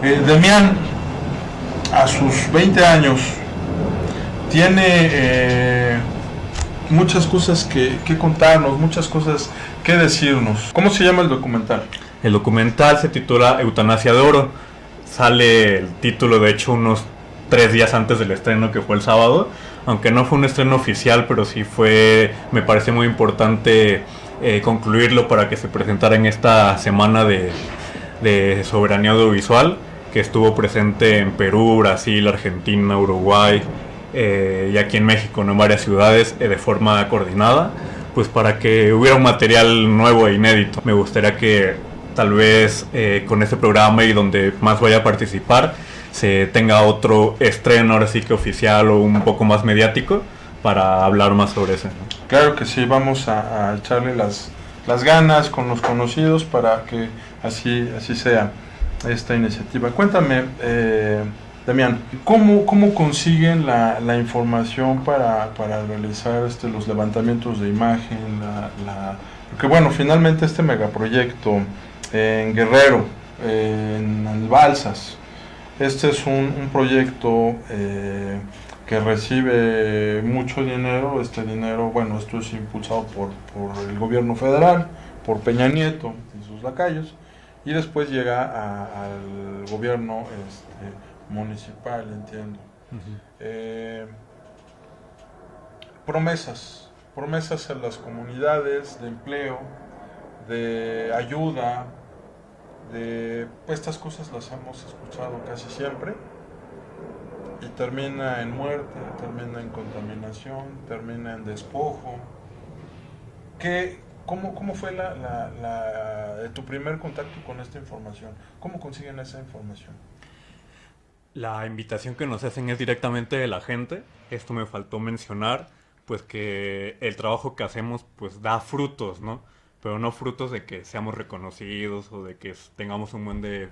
Demián, a sus 20 años, tiene muchas cosas que contarnos, muchas cosas que decirnos. ¿Cómo se llama el documental? El documental se titula Eutanasia de Oro. Sale el título, de hecho, unos 3 días antes del estreno, que fue el sábado. Aunque no fue un estreno oficial, pero sí fue, me parece muy importante concluirlo para que se presentara en esta semana de soberanía audiovisual, que estuvo presente en Perú, Brasil, Argentina, Uruguay y aquí en México, ¿no? En varias ciudades de forma coordinada, pues para que hubiera un material nuevo e inédito. Me gustaría que tal vez con este programa y donde más vaya a participar se tenga otro estreno, ahora sí que oficial o un poco más mediático, para hablar más sobre eso, ¿no? Claro que sí, vamos a echarle las ganas con los conocidos para que así sea esta iniciativa. Cuéntame, Damián, ¿cómo consiguen la información para realizar los levantamientos de imagen? Porque bueno, finalmente este megaproyecto en Guerrero, en Balsas, este es un proyecto que recibe mucho dinero. Este dinero, bueno, esto es impulsado por el gobierno federal, por Peña Nieto y sus lacayos, y después llega al gobierno municipal, entiendo. Promesas en las comunidades de empleo, de ayuda, estas cosas las hemos escuchado casi siempre, y termina en muerte, termina en contaminación, termina en despojo. ¿Cómo fue tu primer contacto con esta información? ¿Cómo consiguen esa información? La invitación que nos hacen es directamente de la gente. Esto me faltó mencionar, pues que el trabajo que hacemos pues da frutos, ¿no? Pero no frutos de que seamos reconocidos o de que tengamos un buen de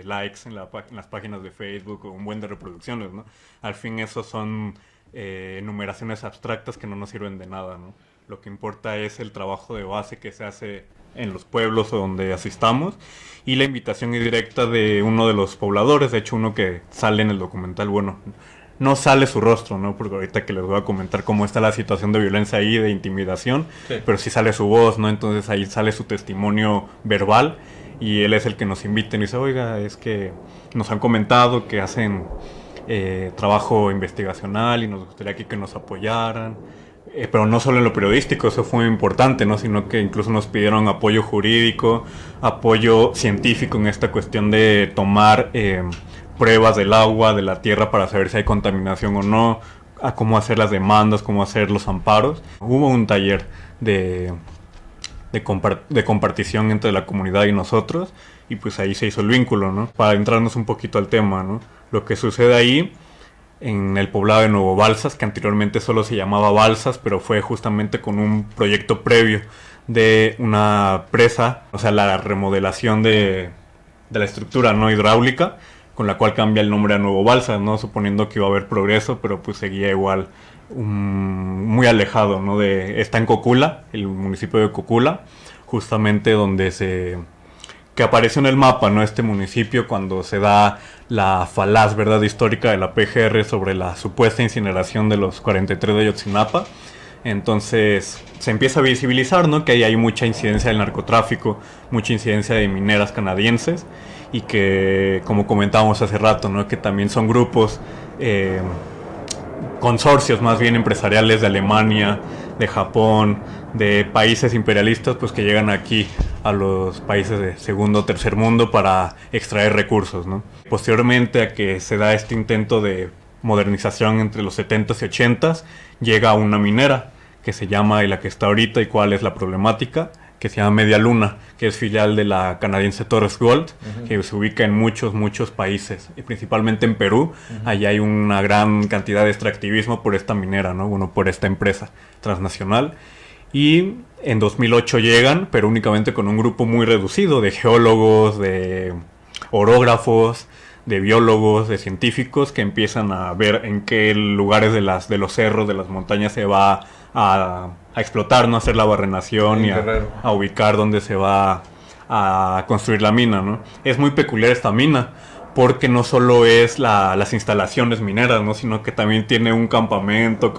likes en las páginas de Facebook o un buen de reproducciones, ¿no? Al fin eso son numeraciones abstractas que no nos sirven de nada, ¿no? Lo que importa es el trabajo de base que se hace en los pueblos o donde asistamos, y la invitación es directa de uno de los pobladores, de hecho uno que sale en el documental. Bueno, no sale su rostro, ¿no? Porque ahorita que les voy a comentar cómo está la situación de violencia ahí, de intimidación, sí, pero sí sale su voz, ¿no? Entonces ahí sale su testimonio verbal, y él es el que nos invita y dice, oiga, es que nos han comentado que hacen trabajo investigacional y nos gustaría que nos apoyaran. Pero no solo en lo periodístico, eso fue muy importante, ¿no? Sino que incluso nos pidieron apoyo jurídico, apoyo científico en esta cuestión de tomar pruebas del agua, de la tierra, para saber si hay contaminación o no, a cómo hacer las demandas, cómo hacer los amparos. Hubo un taller de compartición entre la comunidad y nosotros, y pues ahí se hizo el vínculo, ¿no? Para entrarnos un poquito al tema, ¿no? Lo que sucede ahí en el poblado de Nuevo Balsas, que anteriormente solo se llamaba Balsas, pero fue justamente con un proyecto previo de una presa, o sea, la remodelación de la estructura no hidráulica, con la cual cambia el nombre a Nuevo Balsas, ¿no? Suponiendo que iba a haber progreso, pero pues seguía igual muy alejado, ¿no? Está en Cocula, el municipio de Cocula, justamente donde que apareció en el mapa, ¿no? Este municipio, cuando se da la falaz verdad histórica de la PGR sobre la supuesta incineración de los 43 de Ayotzinapa. Entonces se empieza a visibilizar, ¿no? Que ahí hay mucha incidencia del narcotráfico, mucha incidencia de mineras canadienses, y que, como comentábamos hace rato, ¿no? Que también son grupos, consorcios más bien empresariales de Alemania, de Japón, de países imperialistas, pues que llegan aquí a los países de segundo o tercer mundo para extraer recursos, ¿no? Posteriormente a que se da este intento de modernización entre los 70s y 80s, llega una minera que se llama, y la que está ahorita, y cuál es la problemática, que se llama Media Luna, que es filial de la canadiense Torres Gold, que se ubica en muchos países, y principalmente en Perú. Allá hay una gran cantidad de extractivismo por esta minera, ¿no? Bueno, por esta empresa transnacional. Y en 2008 llegan, pero únicamente con un grupo muy reducido de geólogos, de orógrafos, de biólogos, de científicos, que empiezan a ver en qué lugares de los cerros, de las montañas se va a explotar, ¿no? A hacer la barrenación y a ubicar dónde se va a construir la mina, ¿no? Es muy peculiar esta mina, porque no solo es las instalaciones mineras, ¿no? Sino que también tiene un campamento,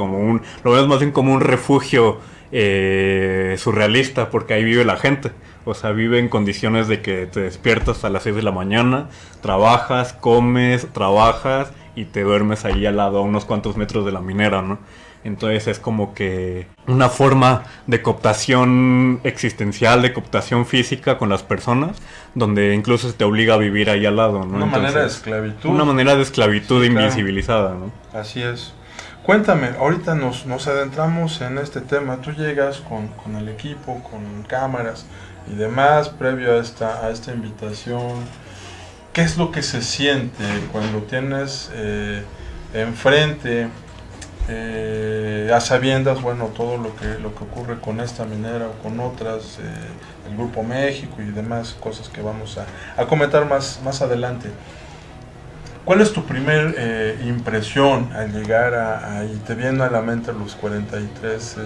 lo vemos más bien como un refugio surrealista, porque ahí vive la gente. O sea, vive en condiciones de que te despiertas a las 6 de la mañana, trabajas, comes, trabajas y te duermes ahí al lado, a unos cuantos metros de la minera, ¿no? Entonces es como que una forma de cooptación existencial, de cooptación física con las personas, donde incluso se te obliga a vivir ahí al lado, ¿no? Una manera de esclavitud. Una manera de esclavitud, sí, invisibilizada, claro, ¿no? Así es. Cuéntame, ahorita nos adentramos en este tema. Tú llegas con el equipo, con cámaras y demás, previo a esta invitación. ¿Qué es lo que se siente cuando tienes enfrente, a sabiendas, bueno, todo lo que ocurre con esta minera o con otras, el Grupo México y demás cosas que vamos a comentar más adelante? ¿Cuál es tu primer impresión al llegar ahí? ¿Te vienen a la mente los 43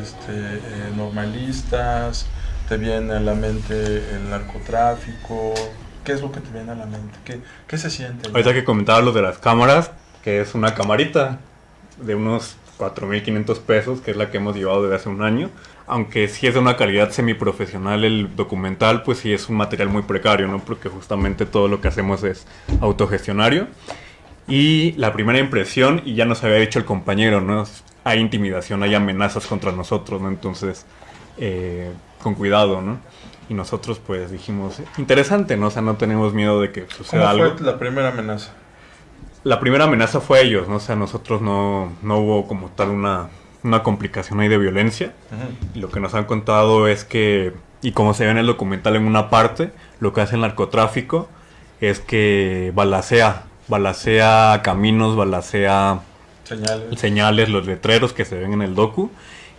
normalistas? ¿Te viene a la mente el narcotráfico? ¿Qué es lo que te viene a la mente? ¿Qué se siente allá? Ahorita que comentabas lo de las cámaras, que es una camarita de unos 4,500 pesos, que es la que hemos llevado desde hace un año. Aunque sí es de una calidad semiprofesional el documental, pues sí es un material muy precario, ¿no? Porque justamente todo lo que hacemos es autogestionario. Y la primera impresión, y ya nos había dicho el compañero, ¿no? Hay intimidación, hay amenazas contra nosotros, ¿no? Entonces, con cuidado, ¿no? Y nosotros pues dijimos, interesante, ¿no? O sea, no tenemos miedo de que suceda algo. ¿Cómo fue la primera amenaza? La primera amenaza fue ellos, ¿no? O sea, nosotros no hubo como tal una complicación ahí de violencia. Y lo que nos han contado es que, y como se ve en el documental en una parte, lo que hace el narcotráfico es que balacea caminos, balacea señales, los letreros que se ven en el docu,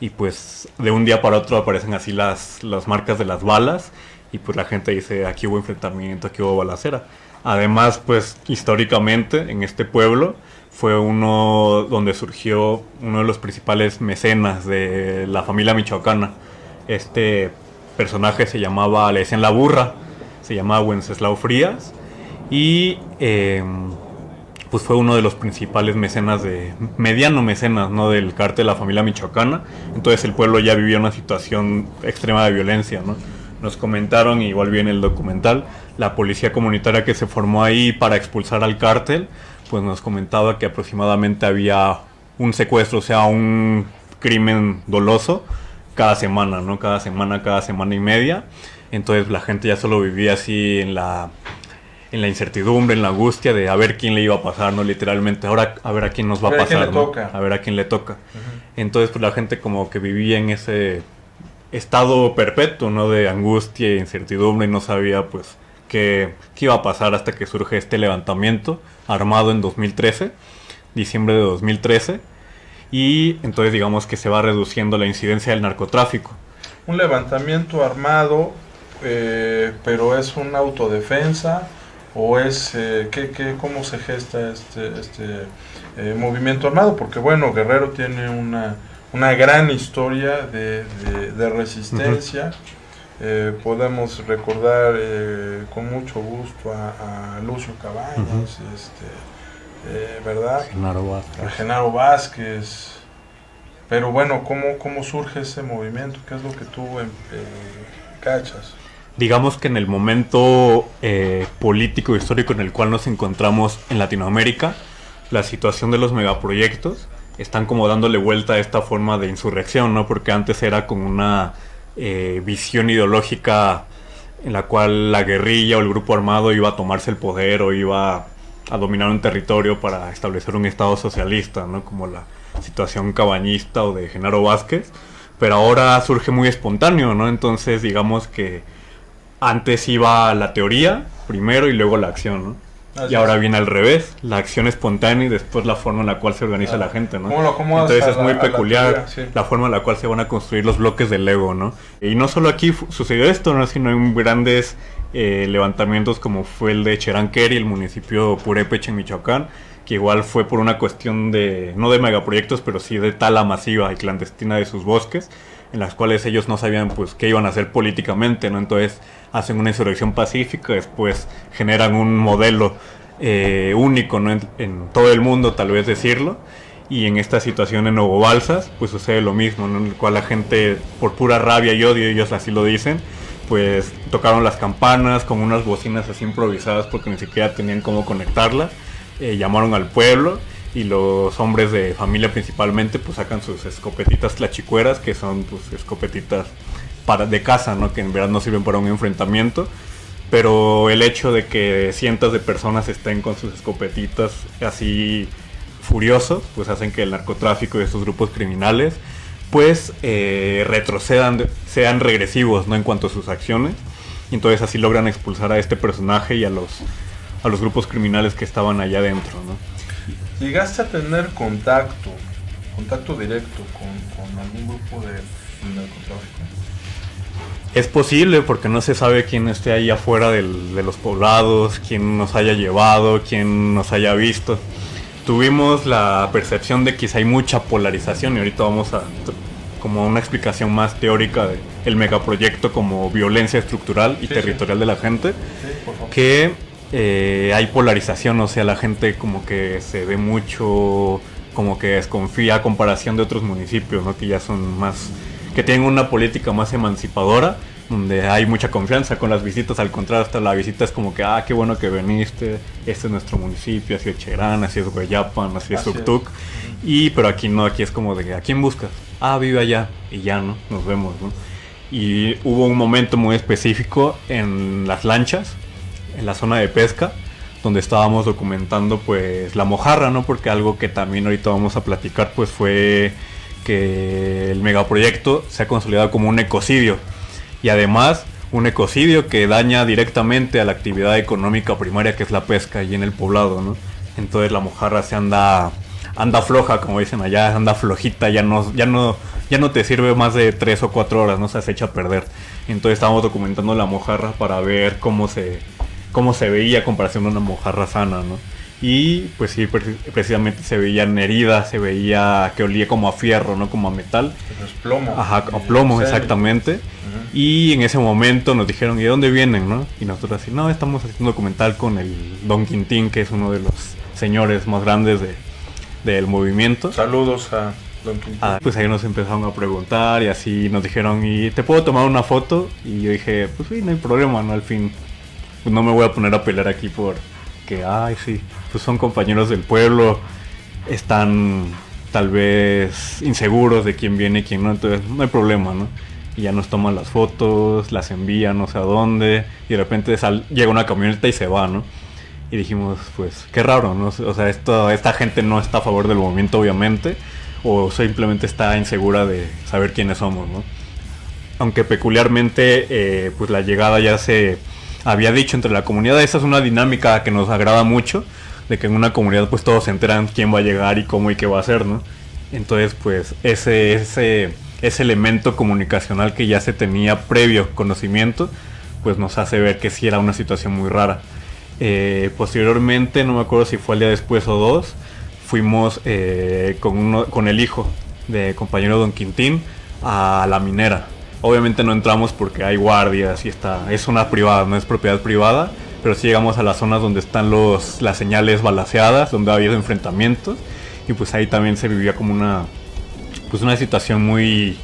y pues de un día para otro aparecen así las marcas de las balas, y pues la gente dice, aquí hubo enfrentamiento, aquí hubo balacera. Además, pues históricamente en este pueblo fue uno donde surgió uno de los principales mecenas de la familia michoacana. Este personaje le decían la burra, se llamaba Wenceslao Frías, y pues fue uno de los principales mediano mecenas, ¿no? Del cártel de la familia michoacana. Entonces el pueblo ya vivía una situación extrema de violencia, ¿no? Nos comentaron, igual vi en el documental, la policía comunitaria que se formó ahí para expulsar al cártel, pues nos comentaba que aproximadamente había un secuestro, o sea, un crimen doloso cada semana, ¿no? Cada semana y media. Entonces la gente ya solo vivía así en la incertidumbre, en la angustia de a ver quién le iba a pasar, ¿no? Literalmente, ahora a ver a quién nos va a pasar, ¿no? A ver a quién le toca. Entonces pues la gente como que vivía en ese estado perpetuo, ¿no? De angustia e incertidumbre, y no sabía pues qué iba a pasar hasta que surge este levantamiento armado en 2013, diciembre de 2013, y entonces digamos que se va reduciendo la incidencia del narcotráfico. Un levantamiento armado, pero es una autodefensa, o es cómo se gesta este movimiento armado, porque bueno, Guerrero tiene una gran historia de resistencia. Podemos recordar con mucho gusto a Lucio Cabañas, ¿verdad? A Genaro Vázquez. Pero bueno, ¿cómo surge ese movimiento? ¿Qué es lo que tú cachas? Digamos que en el momento político e histórico en el cual nos encontramos en Latinoamérica, la situación de los megaproyectos están como dándole vuelta a esta forma de insurrección, ¿no? Porque antes era como una visión ideológica en la cual la guerrilla o el grupo armado iba a tomarse el poder o iba a dominar un territorio para establecer un estado socialista, ¿no? Como la situación cabañista o de Genaro Vázquez, pero ahora surge muy espontáneo, ¿no? Entonces digamos que antes iba la teoría primero y luego la acción, ¿no? Y ahora viene al revés, la acción espontánea y después la forma en la cual se organiza la gente, ¿no? Entonces es muy peculiar la forma en la cual se van a construir los bloques del Lego, ¿no? Y no solo aquí sucedió esto, ¿no? Sino en grandes levantamientos como fue el de Cheranqueri, el municipio Purépecha en Michoacán, que igual fue por una cuestión no de megaproyectos, pero sí de tala masiva y clandestina de sus bosques, en las cuales ellos no sabían pues qué iban a hacer políticamente, ¿no? Entonces hacen una insurrección pacífica, después generan un modelo único, ¿no? En todo el mundo, tal vez decirlo. Y en esta situación en Nuevo Balsas, pues sucede lo mismo, ¿no? En el cual la gente, por pura rabia y odio, ellos así lo dicen, pues tocaron las campanas con unas bocinas así improvisadas porque ni siquiera tenían cómo conectarlas. Llamaron al pueblo y los hombres de familia principalmente pues sacan sus escopetitas tlachicueras, que son pues escopetitas de caza, ¿no? Que en verdad no sirven para un enfrentamiento. Pero el hecho de que cientos de personas estén con sus escopetitas así furiosos, pues hacen que el narcotráfico y estos grupos criminales pues retrocedan, sean regresivos, ¿no? En cuanto a sus acciones. Y entonces así logran expulsar a este personaje y a los grupos criminales que estaban allá adentro, ¿no? ¿Llegaste a tener contacto directo con algún grupo de narcotráfico? Es posible porque no se sabe quién esté ahí afuera de los poblados, quién nos haya llevado, quién nos haya visto. Tuvimos la percepción de que hay mucha polarización y ahorita vamos a como una explicación más teórica del megaproyecto como violencia estructural y territorial de la gente, por favor. Que hay polarización, o sea, la gente como que se ve mucho, como que desconfía a comparación de otros municipios, ¿no? Que ya son más, que tienen una política más emancipadora, donde hay mucha confianza con las visitas. Al contrario, hasta la visita es como que, qué bueno que viniste, este es nuestro municipio, así es Cherán, así es Hueyapan, así es Uktuk. Pero aquí no, aquí es como de, ¿a quién buscas? Vive allá, y ya, ¿no? Nos vemos, ¿no? Y hubo un momento muy específico en las lanchas, en la zona de pesca, donde estábamos documentando pues la mojarra, ¿no? Porque algo que también ahorita vamos a platicar pues fue que el megaproyecto se ha consolidado como un ecocidio. Y además, un ecocidio que daña directamente a la actividad económica primaria, que es la pesca, y en el poblado, ¿no? Entonces la mojarra se anda floja, como dicen allá, anda flojita, ya no te sirve más de 3 o 4 horas, ¿no? Se echa a perder. Entonces estábamos documentando la mojarra para ver cómo se veía a comparación de una mojarra sana, ¿no? Y pues sí, precisamente se veían heridas, se veía que olía como a fierro, ¿no? Como a metal. Pues plomo. Ajá, a plomo, exactamente. Uh-huh. Y en ese momento nos dijeron, ¿y de dónde vienen, no? Y nosotros así, no, estamos haciendo un documental con el Don Quintín, que es uno de los señores más grandes del movimiento. Saludos a Don Quintín. Pues ahí nos empezaron a preguntar y así nos dijeron, ¿y te puedo tomar una foto? Y yo dije, pues sí, no hay problema, ¿no? Al fin, pues no me voy a poner a pelear aquí por que, sí, pues son compañeros del pueblo, están tal vez inseguros de quién viene y quién no, entonces no hay problema, ¿no? Y ya nos toman las fotos, las envían no sé a dónde, y de repente llega una camioneta y se va, ¿no? Y dijimos, pues, qué raro, ¿no? O sea, esta gente no está a favor del movimiento, obviamente, o simplemente está insegura de saber quiénes somos, ¿no? Aunque peculiarmente, pues la llegada ya se había dicho entre la comunidad. Esa es una dinámica que nos agrada mucho, de que en una comunidad pues todos se enteran quién va a llegar y cómo y qué va a hacer, ¿no? Entonces pues ese elemento comunicacional que ya se tenía previo conocimiento, pues nos hace ver que sí era una situación muy rara. Posteriormente, no me acuerdo si fue el día después o dos, fuimos con el hijo de compañero Don Quintín a la minera. Obviamente no entramos porque hay guardias y es una privada, no es propiedad privada, pero sí llegamos a las zonas donde están las señales balaceadas, donde ha habido enfrentamientos, y pues ahí también se vivía como una situación muy,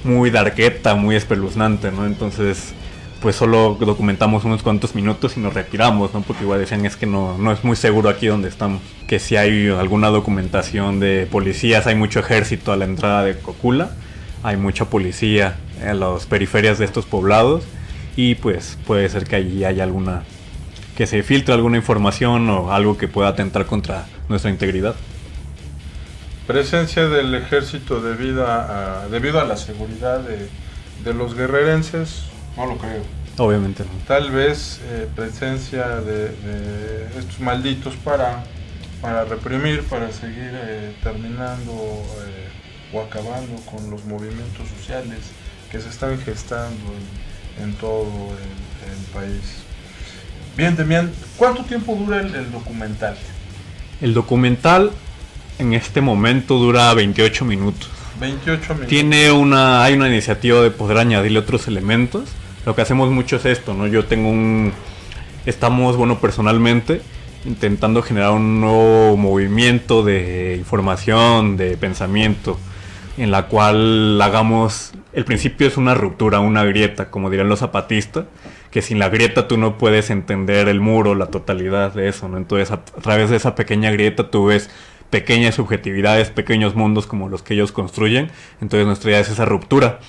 muy darketa, muy espeluznante, ¿no? Entonces, pues solo documentamos unos cuantos minutos y nos retiramos, ¿no? Porque igual decían, es que no es muy seguro aquí donde estamos. Que si hay alguna documentación de policías, hay mucho ejército a la entrada de Cocula, hay mucha policía en las periferias de estos poblados, y pues puede ser que allí haya que se filtre alguna información o algo que pueda atentar contra nuestra integridad. Presencia del ejército debido a la seguridad de los guerrerenses, no lo creo. Obviamente no. Tal vez presencia de estos malditos para reprimir, para seguir terminando o acabando con los movimientos sociales que se están gestando en todo el país. Bien, Demián, ¿cuánto tiempo dura el documental? El documental en este momento dura 28 minutos. 28 minutos. Hay una iniciativa de poder añadirle otros elementos. Lo que hacemos mucho es esto, ¿no? Estamos, personalmente, intentando generar un nuevo movimiento de información, de pensamiento, en la cual hagamos, el principio es una ruptura, una grieta, como dirían los zapatistas, que sin la grieta tú no puedes entender el muro, la totalidad de eso, ¿no? Entonces a través de esa pequeña grieta tú ves pequeñas subjetividades, pequeños mundos como los que ellos construyen. Entonces nuestra idea es esa ruptura.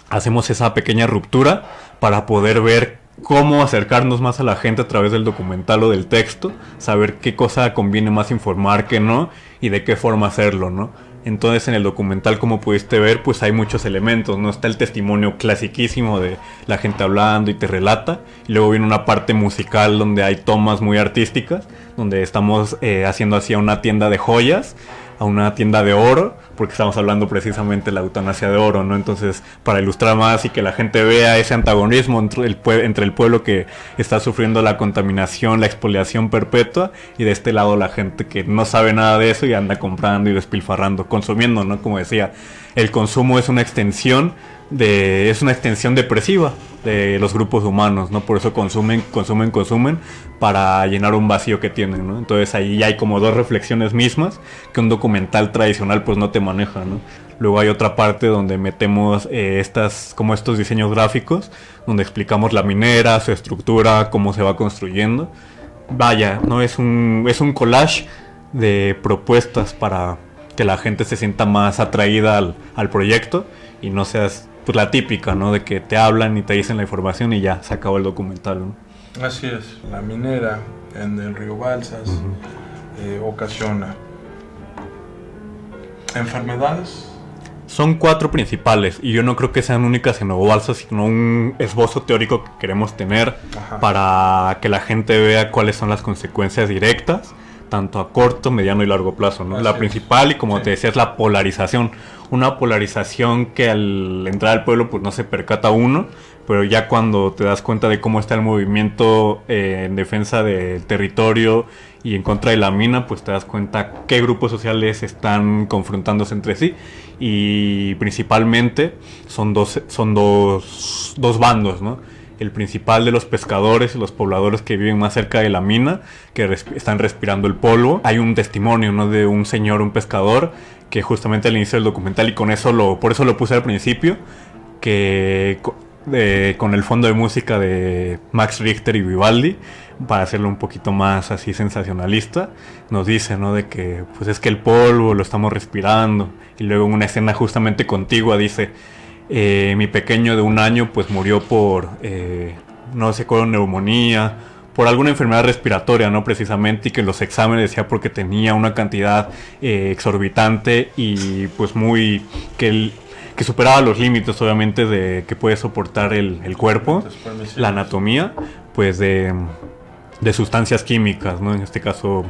Hacemos esa pequeña ruptura para poder ver cómo acercarnos más a la gente a través del documental o del texto, saber qué cosa conviene más informar, qué no, y de qué forma hacerlo, ¿no? Entonces en el documental, como pudiste ver, pues hay muchos elementos, ¿no? Está el testimonio clasiquísimo de la gente hablando y te relata, y luego viene una parte musical donde hay tomas muy artísticas, donde estamos haciendo hacia una tienda de joyas, a una tienda de oro, porque estamos hablando precisamente de la eutanasia de oro, ¿no? Entonces, para ilustrar más y que la gente vea ese antagonismo entre el pueblo que está sufriendo la contaminación, la expoliación perpetua, y de este lado la gente que no sabe nada de eso y anda comprando y despilfarrando, consumiendo, ¿no? Como decía, el consumo es una extensión depresiva de los grupos humanos, ¿no? Por eso consumen para llenar un vacío que tienen, ¿no? Entonces ahí hay como dos reflexiones mismas que un documental tradicional pues no te maneja, ¿no? Luego hay otra parte donde metemos estos diseños gráficos, donde explicamos la minera, su estructura, cómo se va construyendo. Vaya, ¿no? Es un collage de propuestas para que la gente se sienta más atraída al proyecto y no seas pues la típica, ¿no? De que te hablan y te dicen la información y ya se acabó el documental, ¿no? Así es, la minera en el río Balsas ocasiona enfermedades. Son 4 principales y yo no creo que sean únicas en Nuevo Balsas, sino un esbozo teórico que queremos tener. Ajá. Para que la gente vea cuáles son las consecuencias directas, tanto a corto, mediano y largo plazo, ¿no? La principal, y como te decía, es la polarización. Una polarización que al entrar al pueblo pues no se percata uno, pero ya cuando te das cuenta de cómo está el movimiento en defensa del territorio y en contra de la mina, pues te das cuenta qué grupos sociales están confrontándose entre sí, y principalmente son dos bandos, ¿no? El principal de los pescadores y los pobladores que viven más cerca de la mina, que están respirando el polvo. Hay un testimonio, ¿no? De un señor, un pescador, que justamente al inicio del documental, y por eso lo puse al principio, que con el fondo de música de Max Richter y Vivaldi, para hacerlo un poquito más así sensacionalista, nos dice, ¿no? De que pues es que el polvo lo estamos respirando, y luego en una escena justamente contigua dice: mi pequeño de 1 año pues murió por, no sé, con neumonía, por alguna enfermedad respiratoria, ¿no? Precisamente, y que los exámenes decía porque tenía una cantidad exorbitante y pues que superaba los límites, obviamente, de que puede soportar el cuerpo, la anatomía, pues de sustancias químicas, ¿no? En este caso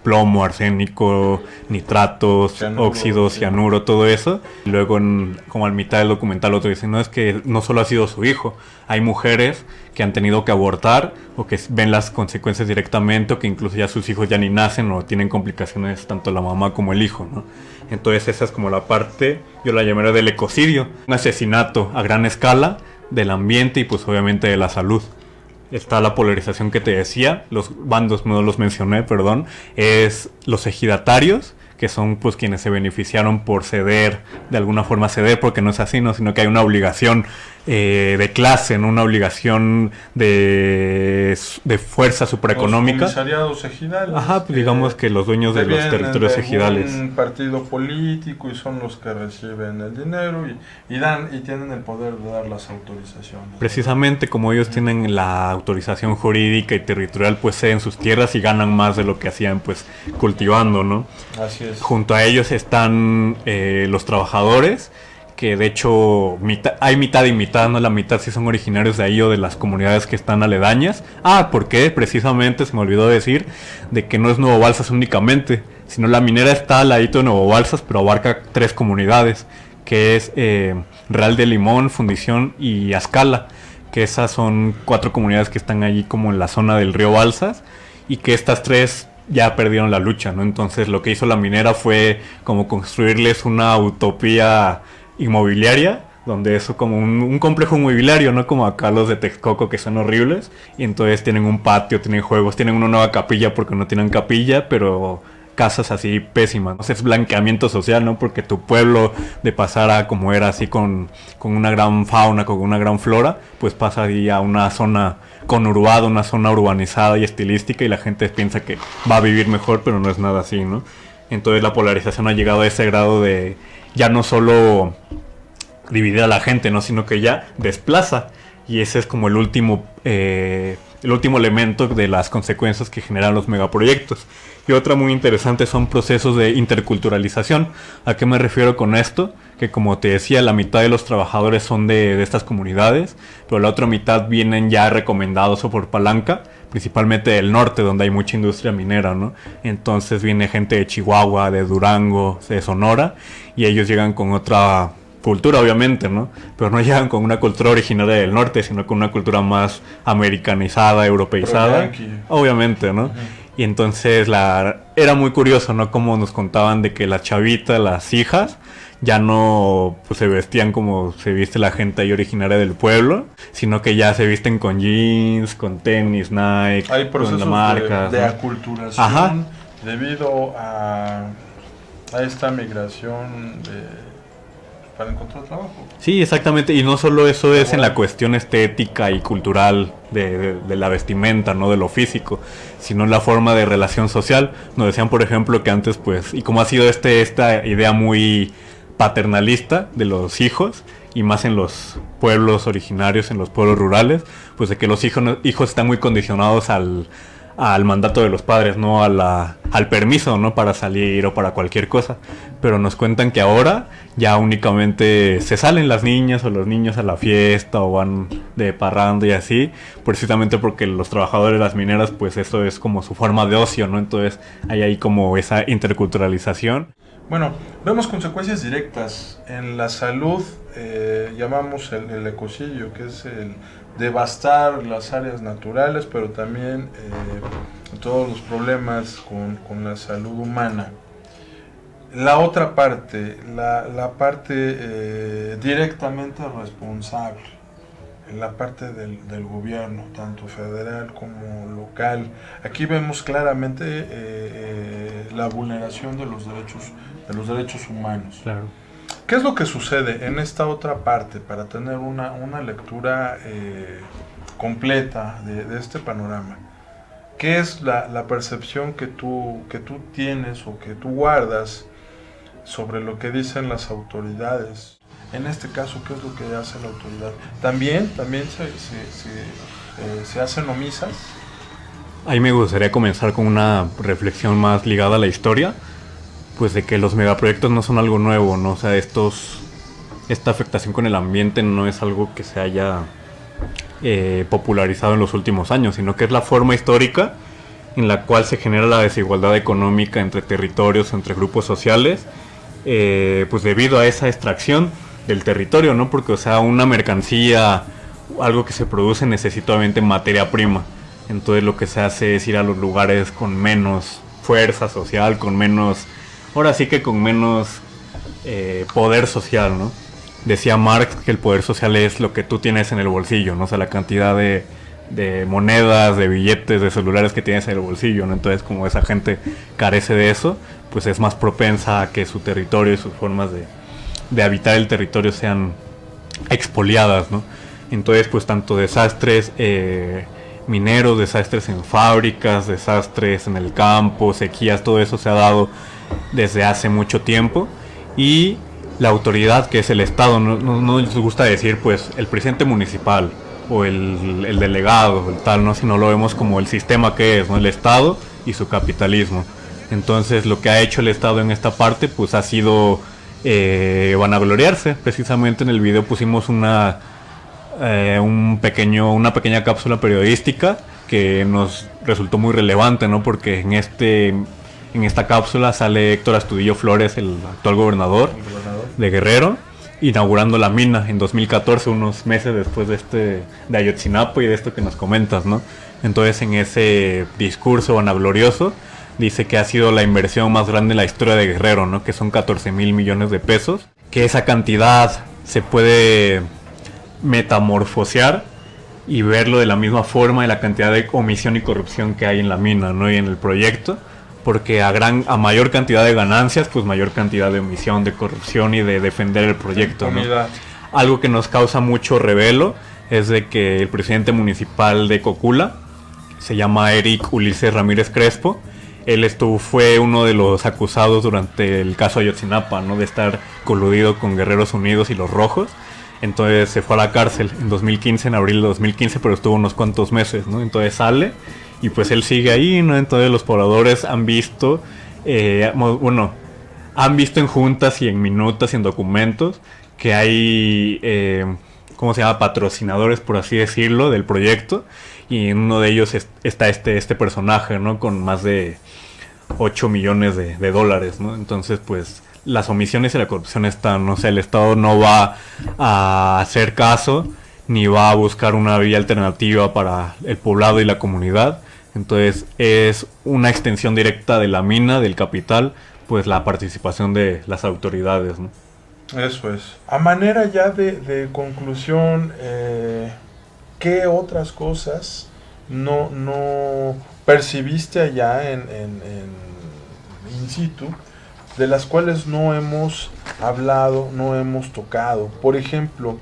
plomo, arsénico, nitratos, cianuro, óxidos, cianuro, todo eso. Y luego como al mitad del documental otro dice: no, es que no solo ha sido su hijo, hay mujeres que han tenido que abortar o que ven las consecuencias directamente, o que incluso ya sus hijos ya ni nacen o tienen complicaciones tanto la mamá como el hijo, ¿no? Entonces esa es como la parte, yo la llamaría del ecocidio, un asesinato a gran escala del ambiente y pues obviamente de la salud. Está la polarización que te decía, los bandos no los mencioné, perdón, es los ejidatarios, que son pues quienes se beneficiaron por ceder, de alguna forma ceder, porque no es así, ¿no? Sino que hay una obligación de clase, ¿no? Una obligación de fuerza supraeconómica. Los comisariados ejidales. Ajá, pues digamos que los dueños de los territorios ejidales. Un partido político y son los que reciben el dinero y tienen el poder de dar las autorizaciones. Precisamente como ellos tienen la autorización jurídica y territorial, pues ceden sus tierras y ganan más de lo que hacían pues cultivando, ¿no? Así es. Junto a ellos están los trabajadores, que de hecho hay mitad y mitad, ¿no? La mitad sí son originarios de ahí o de las comunidades que están aledañas. Porque precisamente se me olvidó decir de que no es Nuevo Balsas únicamente, sino la minera está al ladito de Nuevo Balsas, pero abarca 3 comunidades, que es Real de Limón, Fundición y Azcala, que esas son 4 comunidades que están allí como en la zona del río Balsas, y que estas 3 ya perdieron la lucha, ¿no? Entonces lo que hizo la minera fue como construirles una utopía inmobiliaria donde es como un complejo inmobiliario, ¿no? Como acá los de Texcoco, que son horribles, y entonces tienen un patio, tienen juegos, tienen una nueva capilla porque no tienen capilla, pero casas así pésimas. Entonces es blanqueamiento social, ¿no? Porque tu pueblo, de pasar a como era así con una gran fauna, con una gran flora, pues pasa ahí a una zona conurbada, una zona urbanizada y estilística, y la gente piensa que va a vivir mejor, pero no es nada así, ¿no? Entonces la polarización ha llegado a ese grado de ya no solo dividir a la gente, ¿no? Sino que ya desplaza, y ese es como el último elemento de las consecuencias que generan los megaproyectos. Y otra muy interesante son procesos de interculturalización. ¿A qué me refiero con esto? Que, como te decía, la mitad de los trabajadores son de estas comunidades, pero la otra mitad vienen ya recomendados o por palanca, principalmente del norte, donde hay mucha industria minera, ¿no? Entonces viene gente de Chihuahua, de Durango, de Sonora, y ellos llegan con otra cultura, obviamente, ¿no? Pero no llegan con una cultura originaria del norte, sino con una cultura más americanizada, europeizada, obviamente, ¿no? Y entonces era muy curioso, ¿no? Como nos contaban de que las chavitas, las hijas, ya no pues, se vestían como se viste la gente ahí originaria del pueblo, sino que ya se visten con jeans, con tenis, Nike, hay procesos con marcas, de ¿no? aculturación. Ajá. Debido a esta migración para encontrar trabajo. Sí, exactamente, y no solo eso es en la cuestión estética y cultural de la vestimenta, no de lo físico, sino en la forma de relación social. Nos decían, por ejemplo, que antes, pues, y como ha sido esta idea muy paternalista de los hijos, y más en los pueblos originarios, en los pueblos rurales, pues de que los hijos están muy condicionados al mandato de los padres, no al permiso, ¿no? Para salir o para cualquier cosa. Pero nos cuentan que ahora ya únicamente se salen las niñas o los niños a la fiesta o van de parranda y así, precisamente porque los trabajadores de las mineras, pues eso es como su forma de ocio, ¿no? Entonces hay ahí como esa interculturalización. Bueno, vemos consecuencias directas en la salud, llamamos el ecocidio, que es el devastar las áreas naturales, pero también todos los problemas con la salud humana. La otra parte, la parte directamente responsable, la parte del gobierno, tanto federal como local. Aquí vemos claramente la vulneración de los derechos humanos. Claro. ¿Qué es lo que sucede en esta otra parte para tener una lectura completa de este panorama? ¿Qué es la percepción que tú tienes o que tú guardas sobre lo que dicen las autoridades? En este caso, ¿qué es lo que hace la autoridad? ¿También se hacen omisas? Ahí me gustaría comenzar con una reflexión más ligada a la historia, pues de que los megaproyectos no son algo nuevo, ¿no? O sea, esta afectación con el ambiente no es algo que se haya popularizado en los últimos años, sino que es la forma histórica en la cual se genera la desigualdad económica entre territorios, entre grupos sociales, pues debido a esa extracción del territorio, ¿no? Porque, o sea, una mercancía, algo que se produce, necesita obviamente materia prima. Entonces lo que se hace es ir a los lugares con menos fuerza social, con menos, ahora sí que con menos poder social, ¿no? Decía Marx que el poder social es lo que tú tienes en el bolsillo, ¿no? O sea, la cantidad de monedas, de billetes, de celulares que tienes en el bolsillo, ¿no? Entonces, como esa gente carece de eso, pues es más propensa a que su territorio y sus formas de habitar el territorio sean expoliadas, ¿no? Entonces, pues tanto desastres mineros, desastres en fábricas, desastres en el campo, sequías, todo eso se ha dado desde hace mucho tiempo. Y la autoridad, que es el Estado, no les gusta decir pues el presidente municipal o el delegado, el tal, ¿no? Sino lo vemos como el sistema que es, ¿no? El Estado y su capitalismo. Entonces lo que ha hecho el Estado en esta parte pues ha sido vanagloriarse. Precisamente en el video pusimos una pequeña cápsula periodística que nos resultó muy relevante, ¿no? Porque en esta cápsula sale Héctor Astudillo Flores, el actual gobernador de Guerrero, inaugurando la mina en 2014, unos meses después de Ayotzinapa y de esto que nos comentas, ¿no? Entonces, en ese discurso vanaglorioso dice que ha sido la inversión más grande en la historia de Guerrero, ¿no? Que son 14,000 millones de pesos, que esa cantidad se puede metamorfosear y verlo de la misma forma de la cantidad de omisión y corrupción que hay en la mina, ¿no? Y en el proyecto, porque a mayor cantidad de ganancias, pues mayor cantidad de omisión, de corrupción y de defender el proyecto, ¿no? Algo que nos causa mucho revelo es de que el presidente municipal de Cocula, se llama Eric Ulises Ramírez Crespo, él fue uno de los acusados durante el caso Ayotzinapa, ¿no? De estar coludido con Guerreros Unidos y los Rojos. Entonces se fue a la cárcel en 2015, en abril de 2015, pero estuvo unos cuantos meses, ¿no? Entonces sale y pues él sigue ahí, ¿no? Entonces los pobladores han visto, han visto en juntas y en minutas y en documentos que hay, ¿cómo se llama? Patrocinadores, por así decirlo, del proyecto. Y en uno de ellos está este personaje, ¿no? Con más de 8 millones de dólares, ¿no? Entonces, pues, las omisiones y la corrupción están, ¿no? O sea, el Estado no va a hacer caso, ni va a buscar una vía alternativa para el poblado y la comunidad. Entonces, es una extensión directa de la mina, del capital, pues la participación de las autoridades, ¿no? Eso es. A manera ya de conclusión, ¿qué otras cosas no percibiste allá en in situ, de las cuales no hemos hablado, no hemos tocado? Por ejemplo,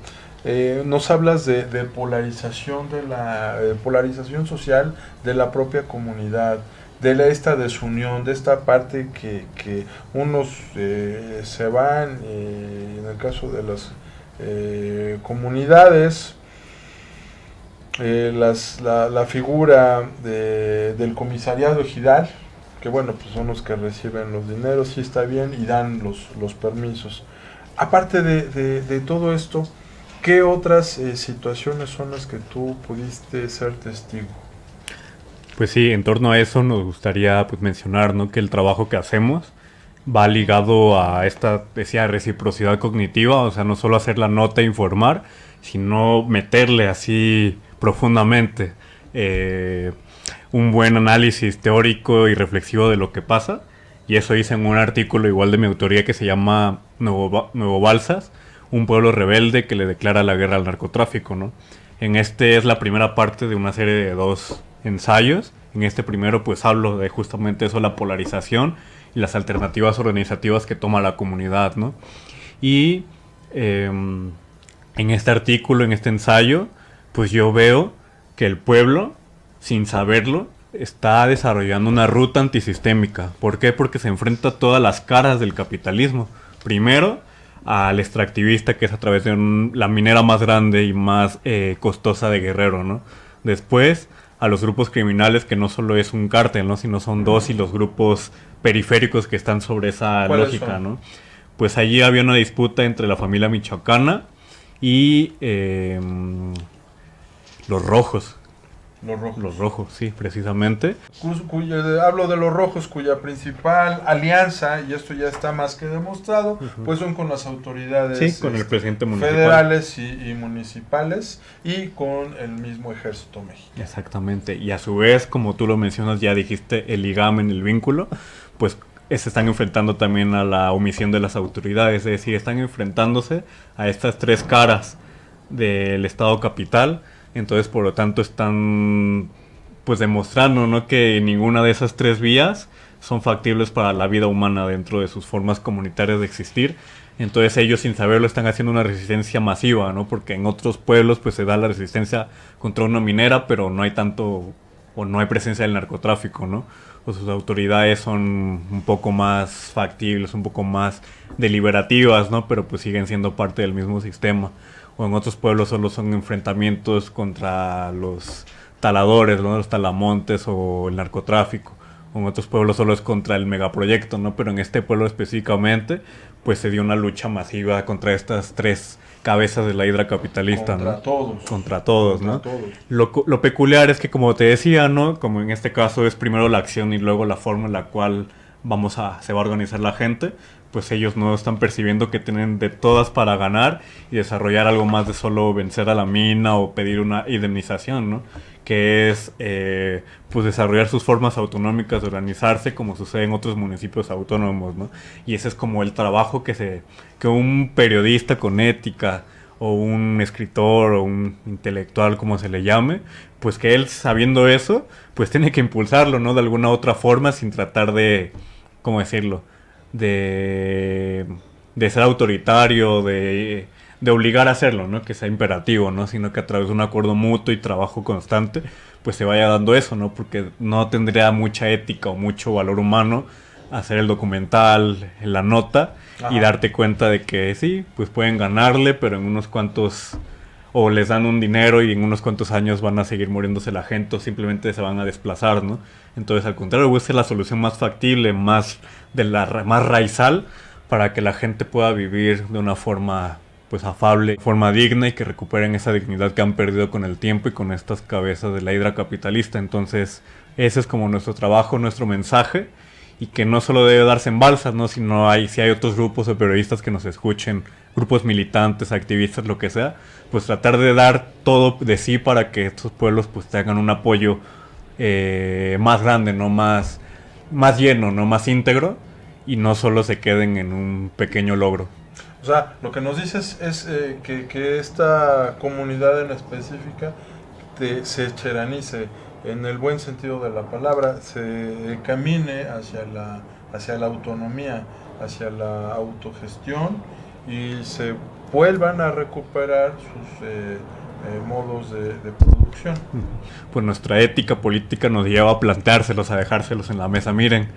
nos hablas de polarización, de la polarización social de la propia comunidad, de esta desunión, de esta parte que unos se van, en el caso de las comunidades, la figura del comisariado ejidal, que bueno, pues son los que reciben los dineros, sí está bien, y dan los permisos. Aparte de todo esto, ¿qué otras situaciones son las que tú pudiste ser testigo? Pues sí, en torno a eso nos gustaría pues mencionar, ¿no? Que el trabajo que hacemos va ligado a esta, decía, reciprocidad cognitiva, o sea, no solo hacer la nota e informar, sino meterle así profundamente un buen análisis teórico y reflexivo de lo que pasa. Y eso hice en un artículo igual de mi autoría que se llama Nuevo Balsas, un pueblo rebelde que le declara la guerra al narcotráfico, ¿no? En este es la primera parte de una serie de 2 ensayos. En este primero pues hablo de justamente eso, la polarización y las alternativas organizativas que toma la comunidad, ¿no? Y en este artículo, en este ensayo, pues yo veo que el pueblo, sin saberlo, está desarrollando una ruta antisistémica. ¿Por qué? Porque se enfrenta a todas las caras del capitalismo. Primero, al extractivista, que es a través de la minera más grande y más costosa de Guerrero, ¿no? Después, a los grupos criminales, que no solo es un cártel, ¿no? Sino son 2, y los grupos periféricos que están sobre esa lógica, ¿no? Pues allí había una disputa entre la familia michoacana y los rojos. Los rojos, sí, precisamente. Hablo de los rojos, cuya principal alianza, y esto ya está más que demostrado, pues son con las autoridades, sí, con el presidente municipal, federales y municipales, y con el mismo ejército mexicano. Exactamente, y a su vez, como tú lo mencionas, ya dijiste, el ligamen, el vínculo, pues se están enfrentando también a la omisión de las autoridades, es decir, están enfrentándose a estas 3 caras del Estado capital. Entonces, por lo tanto, están pues demostrando, ¿no?, que ninguna de esas 3 vías son factibles para la vida humana dentro de sus formas comunitarias de existir. Entonces ellos, sin saberlo, están haciendo una resistencia masiva, ¿no? Porque en otros pueblos pues se da la resistencia contra una minera, pero no hay tanto, o no hay presencia del narcotráfico, ¿no? O sus autoridades son un poco más factibles, un poco más deliberativas, ¿no? Pero pues siguen siendo parte del mismo sistema. O en otros pueblos solo son enfrentamientos contra los taladores, ¿no? Los talamontes o el narcotráfico. O en otros pueblos solo es contra el megaproyecto, ¿no? Pero en este pueblo específicamente, pues se dio una lucha masiva contra estas 3 cabezas de la hidra capitalista, contra, ¿no? Todos. Contra todos, ¿no? Todos. Lo peculiar es que, como te decía, ¿no? Como en este caso es primero la acción y luego la forma en la cual se va a organizar la gente, pues ellos no están percibiendo que tienen de todas para ganar y desarrollar algo más de solo vencer a la mina o pedir una indemnización, ¿no? Que es pues desarrollar sus formas autonómicas de organizarse como sucede en otros municipios autónomos, ¿no? Y ese es como el trabajo que un periodista con ética o un escritor o un intelectual, como se le llame, pues que él, sabiendo eso, pues tiene que impulsarlo, ¿no? De alguna otra forma, sin tratar de, ¿cómo decirlo? De, de ser autoritario, de obligar a hacerlo, ¿no? Que sea imperativo, ¿no? Sino que a través de un acuerdo mutuo y trabajo constante, pues se vaya dando eso, ¿no? Porque no tendría mucha ética o mucho valor humano hacer el documental, la nota, y Ajá. darte cuenta de que sí, pues pueden ganarle, pero en unos cuantos, o les dan un dinero y en unos cuantos años van a seguir muriéndose la gente o simplemente se van a desplazar, ¿no? Entonces, al contrario, busca la solución más factible, más raizal, para que la gente pueda vivir de una forma pues afable, forma digna, y que recuperen esa dignidad que han perdido con el tiempo y con estas cabezas de la hidra capitalista. Entonces, ese es como nuestro trabajo, nuestro mensaje, y que no solo debe darse en Balsas, ¿no? Sino si hay otros grupos de periodistas que nos escuchen, grupos militantes, activistas, lo que sea, pues tratar de dar todo de sí para que estos pueblos pues tengan un apoyo más grande, ¿no? Más lleno, ¿no? Más íntegro, y no solo se queden en un pequeño logro. O sea, lo que nos dices es que esta comunidad en específica se cheranice en el buen sentido de la palabra, se camine hacia la autonomía, hacia la autogestión y se vuelvan a recuperar sus modos de producción. Pues nuestra ética política nos lleva a planteárselos, a dejárselos en la mesa. Miren,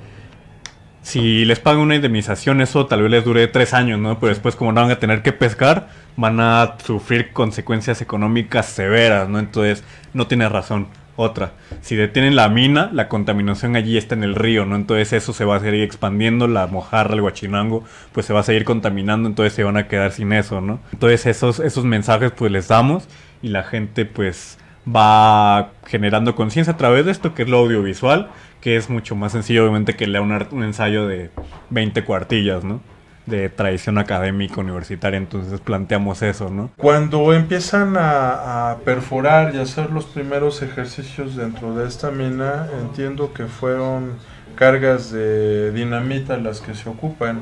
si les pagan una indemnización, eso tal vez les dure 3 años, ¿no? Pero después, como no van a tener que pescar, van a sufrir consecuencias económicas severas, ¿no? Entonces, no tiene razón. Otra, si detienen la mina, la contaminación allí está en el río, ¿no? Entonces eso se va a seguir expandiendo, la mojarra, el huachinango, pues se va a seguir contaminando, entonces se van a quedar sin eso, ¿no? Entonces esos mensajes pues les damos, y la gente pues va generando conciencia a través de esto, que es lo audiovisual, que es mucho más sencillo obviamente que leer un ensayo de 20 cuartillas, ¿no? De tradición académica universitaria. Entonces planteamos eso, ¿no? Cuando empiezan a perforar y hacer los primeros ejercicios dentro de esta mina, entiendo que fueron cargas de dinamita las que se ocupan.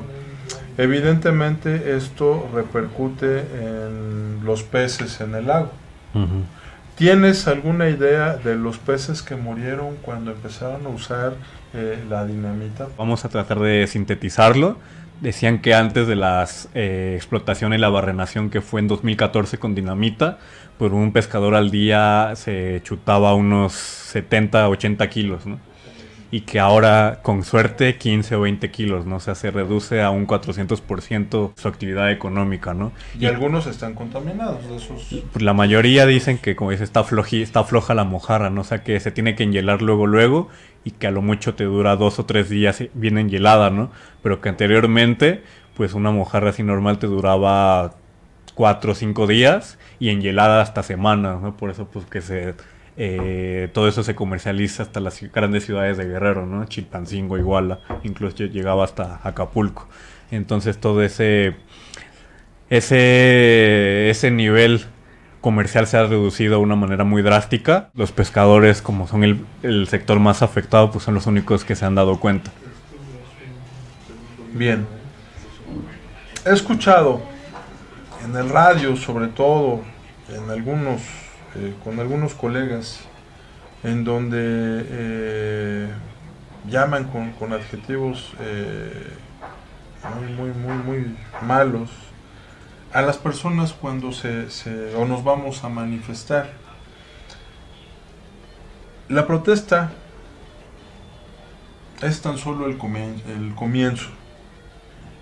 Evidentemente esto repercute en los peces en el lago. Uh-huh. ¿Tienes alguna idea de los peces que murieron cuando empezaron a usar la dinamita? Vamos a tratar de sintetizarlo. Decían que antes de la explotación y la barrenación, que fue en 2014 con dinamita, por un pescador al día se chutaba unos 70, 80 kilos, ¿no? Y que ahora, con suerte, 15 o 20 kilos, ¿no? O sea, se reduce a un 400% su actividad económica, ¿no? Y algunos están contaminados de esos. Pues la mayoría dicen que, como dice, está floja la mojarra, ¿no? O sea, que se tiene que enhielar luego, y que a lo mucho te dura 2 o 3 días bien enhielada, ¿no? Pero que anteriormente, pues una mojarra así normal te duraba 4 o 5 días, y enhielada hasta semanas, ¿no? Por eso, pues, todo eso se comercializa hasta las grandes ciudades de Guerrero, ¿no? Chilpancingo, Iguala, incluso llegaba hasta Acapulco. Entonces todo ese nivel comercial se ha reducido de una manera muy drástica. Los pescadores, como son el sector más afectado, pues son los únicos que se han dado cuenta. Bien. He escuchado en el radio, sobre todo, con algunos colegas, en donde llaman con adjetivos muy malos a las personas cuando o nos vamos a manifestar. La protesta es tan solo el comienzo,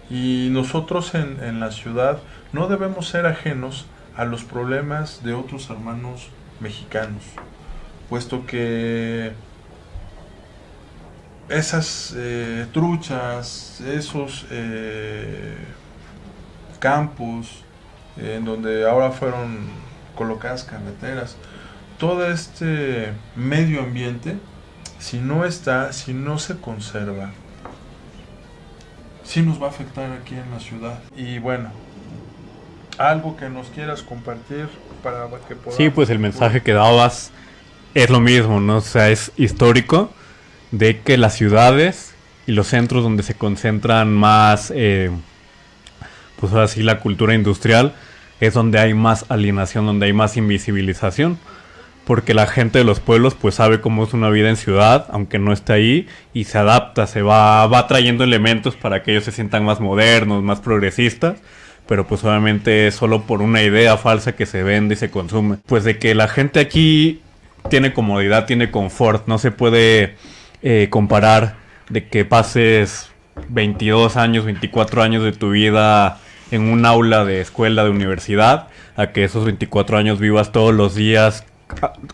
y nosotros en la ciudad no debemos ser ajenos a los problemas de otros hermanos mexicanos, puesto que esas truchas, esos campos en donde ahora fueron colocadas carreteras, todo este medio ambiente, si no se conserva, sí nos va a afectar aquí en la ciudad. Y bueno, algo que nos quieras compartir para que podamos... Sí, pues el mensaje que dabas es lo mismo, ¿no? O sea, es histórico de que las ciudades y los centros donde se concentran más, pues ahora sí, la cultura industrial, es donde hay más alienación, donde hay más invisibilización. Porque la gente de los pueblos pues sabe cómo es una vida en ciudad, aunque no esté ahí, y se adapta, va trayendo elementos para que ellos se sientan más modernos, más progresistas, pero pues obviamente es solo por una idea falsa que se vende y se consume. Pues de que la gente aquí tiene comodidad, tiene confort, no se puede comparar de que pases 22 años, 24 años de tu vida en un aula de escuela, de universidad, a que esos 24 años vivas todos los días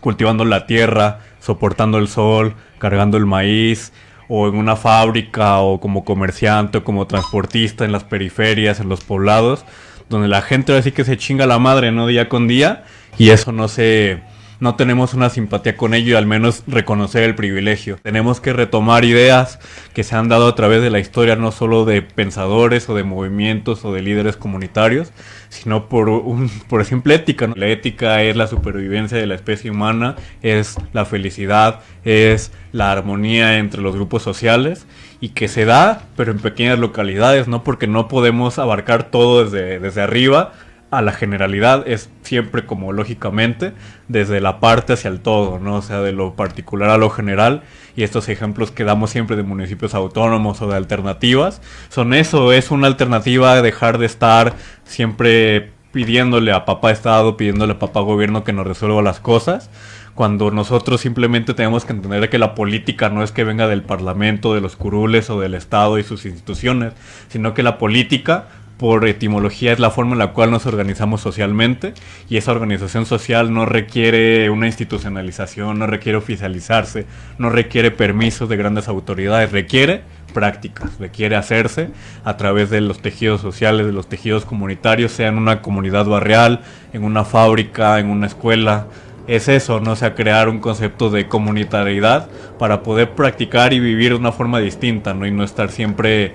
cultivando la tierra, soportando el sol, cargando el maíz, o en una fábrica, o como comerciante, o como transportista en las periferias, en los poblados, donde la gente ahora sí que se chinga la madre, ¿no? Día con día, y eso no tenemos una simpatía con ello y al menos reconocer el privilegio. Tenemos que retomar ideas que se han dado a través de la historia, no solo de pensadores o de movimientos o de líderes comunitarios, sino por simple ética, ¿no? La ética es la supervivencia de la especie humana, es la felicidad, es la armonía entre los grupos sociales, y que se da, pero en pequeñas localidades, ¿no? Porque no podemos abarcar todo desde arriba a la generalidad, es siempre como lógicamente desde la parte hacia el todo, ¿no? O sea, de lo particular a lo general, y estos ejemplos que damos siempre de municipios autónomos o de alternativas son eso, es una alternativa a dejar de estar siempre pidiéndole a papá Estado, pidiéndole a papá Gobierno que nos resuelva las cosas, cuando nosotros simplemente tenemos que entender que la política no es que venga del Parlamento, de los curules o del Estado y sus instituciones, sino que la política, por etimología, es la forma en la cual nos organizamos socialmente, y esa organización social no requiere una institucionalización, no requiere oficializarse, no requiere permisos de grandes autoridades, requiere prácticas, requiere hacerse a través de los tejidos sociales, de los tejidos comunitarios, sea en una comunidad barrial, en una fábrica, en una escuela. Es eso, ¿no? O sea, crear un concepto de comunitariedad para poder practicar y vivir de una forma distinta, ¿no? Y no estar siempre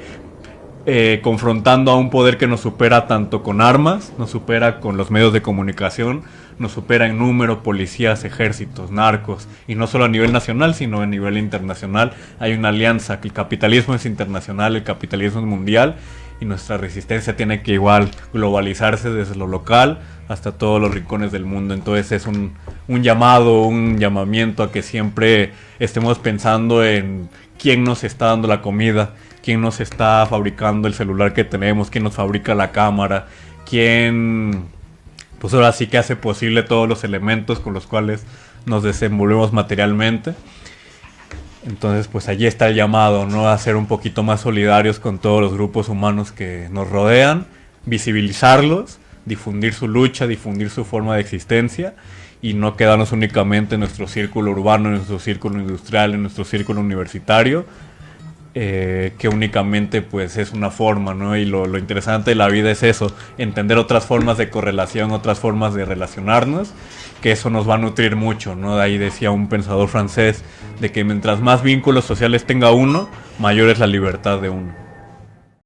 confrontando a un poder que nos supera tanto con armas, nos supera con los medios de comunicación, nos supera en número, policías, ejércitos, narcos, y no solo a nivel nacional, sino a nivel internacional. Hay una alianza, que el capitalismo es internacional, el capitalismo es mundial, y nuestra resistencia tiene que igual globalizarse desde lo local hasta todos los rincones del mundo. Entonces es un llamamiento a que siempre estemos pensando en quién nos está dando la comida, quién nos está fabricando el celular que tenemos, quién nos fabrica la cámara, quién, pues ahora sí que hace posible todos los elementos con los cuales nos desenvolvemos materialmente. Entonces pues allí está el llamado, ¿no? A ser un poquito más solidarios con todos los grupos humanos que nos rodean, visibilizarlos, difundir su lucha, difundir su forma de existencia, y no quedarnos únicamente en nuestro círculo urbano, en nuestro círculo industrial, en nuestro círculo universitario, que únicamente pues es una forma, ¿no? Y lo interesante de la vida es eso, entender otras formas de correlación, otras formas de relacionarnos, que eso nos va a nutrir mucho, ¿no? De ahí decía un pensador francés de que mientras más vínculos sociales tenga uno, mayor es la libertad de uno.